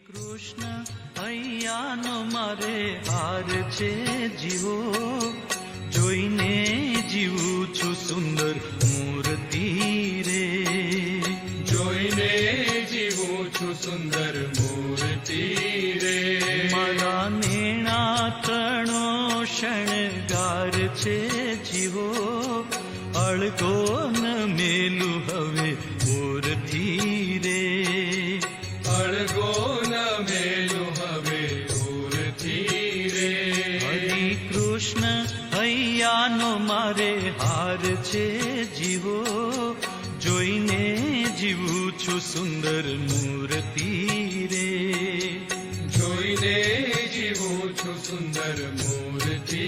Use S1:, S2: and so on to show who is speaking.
S1: કૃષ્ણ હૈયાનો મારે હાર છે જીવો, જોઈને જીવું છું સુંદર મૂર્તિ રે.
S2: જોઈને જીવું છું સુંદર મૂર્તિ રે.
S1: મારા નેણા તણો શણગાર છે જીવો, અળગો ન મેલું હવે ઓરથી રે.
S2: અળગો ન મેલું હવે ઓરથી રે.
S1: હરિ કૃષ્ણ હૈયાનો મારે હાર છે જીવો, જોઈને જીવું છું સુંદર મૂર્તિ રે.
S2: જોઈને જીવું છું સુંદર મૂર્તિ